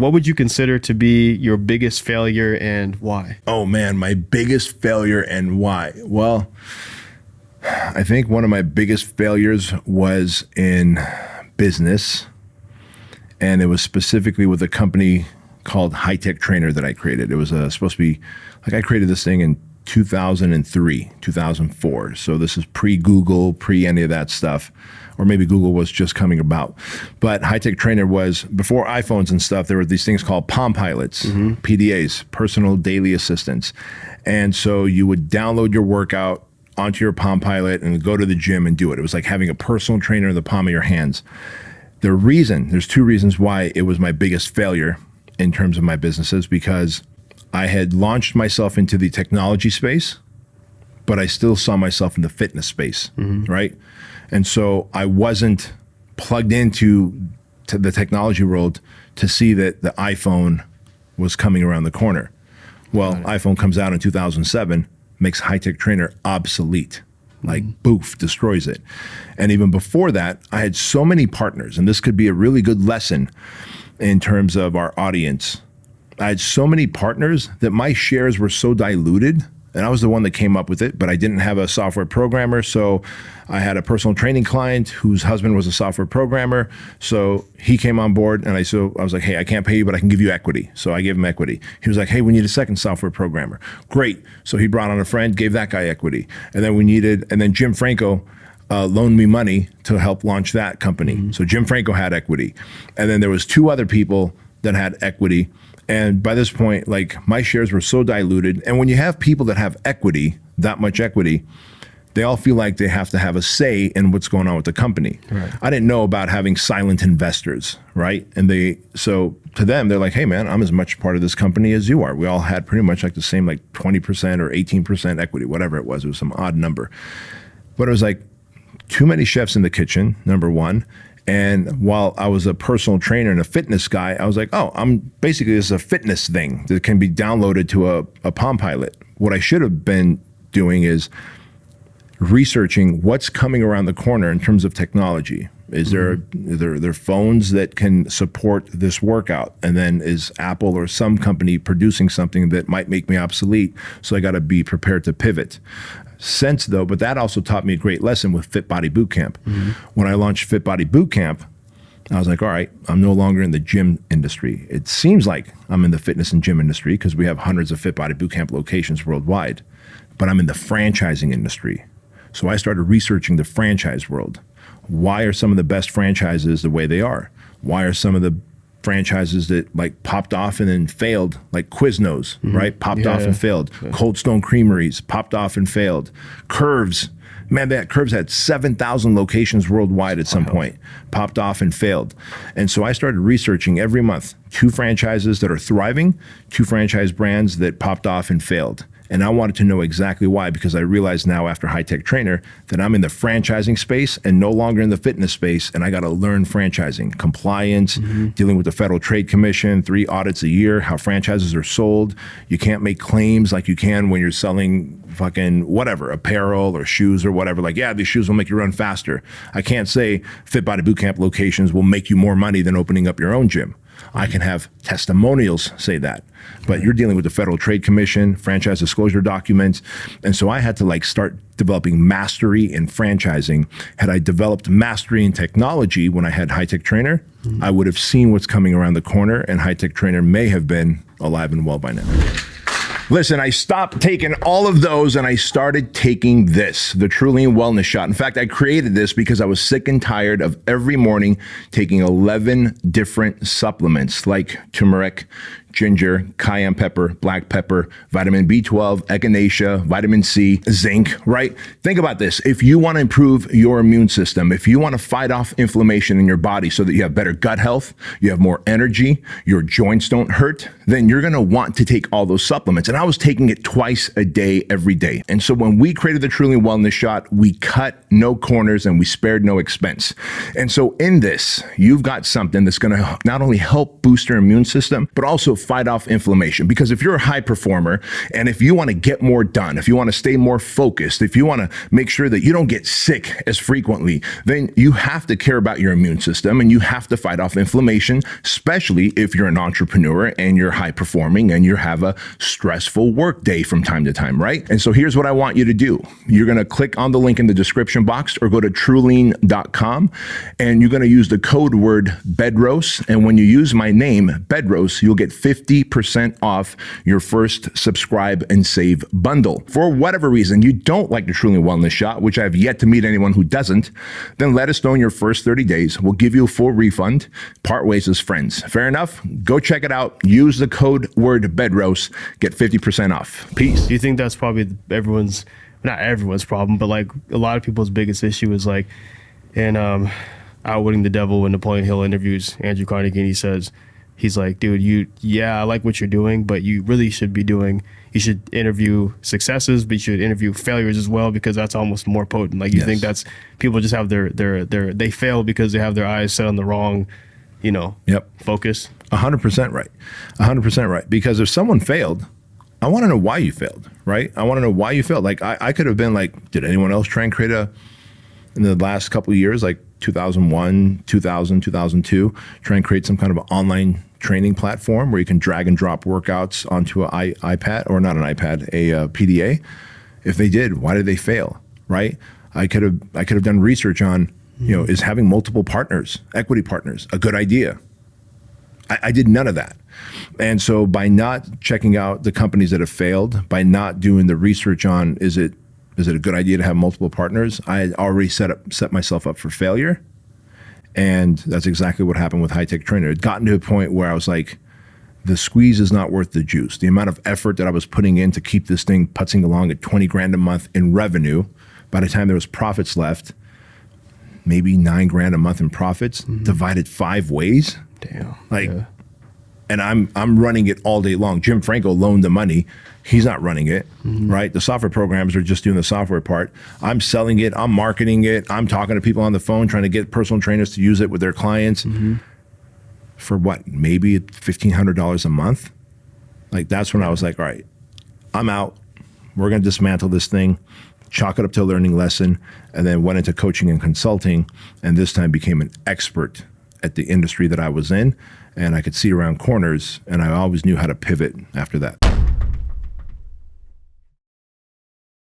What would you consider to be your biggest failure and why? Oh man, my biggest failure and why? Well, I think one of my biggest failures was in business, and it was specifically with a company called High Tech Trainer that I created. It was supposed to be, like, I created this thing in 2003, 2004. So this is pre-Google, pre any of that stuff, or maybe Google was just coming about. But High Tech Trainer was, before iPhones and stuff, there were these things called Palm Pilots, PDAs, personal daily assistants. And so you would download your workout onto your Palm Pilot and go to the gym and do it. It was like having a personal trainer in the palm of your hands. There's two reasons why it was my biggest failure in terms of my businesses, because I had launched myself into the technology space, but I still saw myself in the fitness space, right? And so I wasn't plugged into the technology world to see that the iPhone was coming around the corner. Well, iPhone comes out in 2007, makes High Tech Trainer obsolete. Like, boof, destroys it. And even before that, I had so many partners, and this could be a really good lesson in terms of our audience. I had so many partners that my shares were so diluted, and I was the one that came up with it, but I didn't have a software programmer. So I had a personal training client whose husband was a software programmer. So he came on board, and I was like, hey, I can't pay you, but I can give you equity. So I gave him equity. He was like, hey, we need a second software programmer. Great. So he brought on a friend, gave that guy equity. And then Jim Franco loaned me money to help launch that company. So Jim Franco had equity. And then there was two other people that had equity. And by this point, like, my shares were so diluted. And when you have people that have equity, that much equity, they all feel like they have to have a say in what's going on with the company. Right. I didn't know about having silent investors, right? And so to them, they're like, hey man, I'm as much part of this company as you are. We all had pretty much like the same, like 20% or 18% equity, whatever it was. It was some odd number. But it was like too many chefs in the kitchen, number one. And while I was a personal trainer and a fitness guy, I was like, oh, this is a fitness thing that can be downloaded to a Palm Pilot. What I should have been doing is researching what's coming around the corner in terms of technology. Is there phones that can support this workout? And then is Apple or some company producing something that might make me obsolete? So I got to be prepared to pivot. But that also taught me a great lesson with Fit Body Bootcamp. When I launched Fit Body Bootcamp, I was like, all right, I'm no longer in the gym industry. It seems like I'm in the fitness and gym industry because we have hundreds of Fit Body Bootcamp locations worldwide, but I'm in the franchising industry. So I started researching the franchise world. Why are some of the best franchises the way they are? Why are some of the franchises that like popped off and then failed, like Quiznos, right? Popped off and failed. Yeah. Cold Stone Creameries popped off and failed. Curves, man, Curves had 7,000 locations worldwide at some point, popped off and failed. And so I started researching every month, 2 franchises that are thriving, 2 franchise brands that popped off and failed. And I wanted to know exactly why, because I realized now after High Tech Trainer that I'm in the franchising space and no longer in the fitness space, and I got to learn franchising, compliance, dealing with the Federal Trade Commission, 3 audits a year, how franchises are sold. You can't make claims like you can when you're selling fucking whatever, apparel or shoes or whatever. Like, yeah, these shoes will make you run faster. I can't say Fit Body Bootcamp locations will make you more money than opening up your own gym. I can have testimonials say that, but you're dealing with the Federal Trade Commission, franchise disclosure documents. And so I had to like start developing mastery in franchising. Had I developed mastery in technology when I had High Tech Trainer, I would have seen what's coming around the corner, and High Tech Trainer may have been alive and well by now. Listen, I stopped taking all of those and I started taking this, the Truly Wellness Shot. In fact, I created this because I was sick and tired of every morning taking 11 different supplements like turmeric, ginger, cayenne pepper, black pepper, vitamin B12, echinacea, vitamin C, zinc, right? Think about this. If you want to improve your immune system, if you want to fight off inflammation in your body so that you have better gut health, you have more energy, your joints don't hurt, then you're going to want to take all those supplements. And I was taking it twice a day, every day. And so when we created the Truly Wellness Shot, we cut no corners, and we spared no expense. And so in this, you've got something that's going to not only help boost your immune system, but also fight off inflammation. Because if you're a high performer and if you want to get more done, if you want to stay more focused, if you want to make sure that you don't get sick as frequently, then you have to care about your immune system and you have to fight off inflammation, especially if you're an entrepreneur and you're high performing and you have a stressful work day from time to time, right? And so here's what I want you to do. You're going to click on the link in the description box or go to truelean.com and you're going to use the code word Bedros. And when you use my name, Bedros, you'll get 50% off your first subscribe and save bundle. For whatever reason you don't like the Truly Wellness Shot, which I've yet to meet anyone who doesn't, then let us know in your first 30 days. We'll give you a full refund. Part ways as friends. Fair enough? Go check it out. Use the code word Bedros. Get 50% off. Peace. Do you think that's probably not everyone's problem, but like a lot of people's biggest issue is like in Outwitting the Devil, when Napoleon Hill interviews Andrew Carnegie, and he says, he's like, dude, I like what you're doing, but you really should be you should interview successes, but you should interview failures as well, because that's almost more potent. Like you think that's, people just have they fail because they have their eyes set on the wrong, focus. 100% right. 100% right. Because if someone failed, I want to know why you failed, right? I want to know why you failed. Like I could have been like, did anyone else try and create in the last couple of years, like 2001, 2000, 2002, try and create some kind of an online training platform where you can drag and drop workouts onto an iPad, or not an iPad, a PDA. If they did, why did they fail, right? I could have done research on, is having multiple partners, equity partners, a good idea? I did none of that. And so by not checking out the companies that have failed, by not doing the research on, is it a good idea to have multiple partners, I had already set myself up for failure. And that's exactly what happened with High Tech Trainer. It had gotten to a point where I was like, the squeeze is not worth the juice. The amount of effort that I was putting in to keep this thing putzing along at 20 grand a month in revenue, by the time there was profits left, maybe 9 grand a month in profits, divided 5 ways. Damn. And I'm running it all day long. Jim Franco loaned the money. He's not running it, right? The software programs are just doing the software part. I'm selling it. I'm marketing it. I'm talking to people on the phone, trying to get personal trainers to use it with their clients. For what? Maybe $1,500 a month? Like that's when I was like, all right, I'm out. We're going to dismantle this thing, chalk it up to a learning lesson, and then went into coaching and consulting, and this time became an expert at the industry that I was in, and I could see around corners, and I always knew how to pivot after that.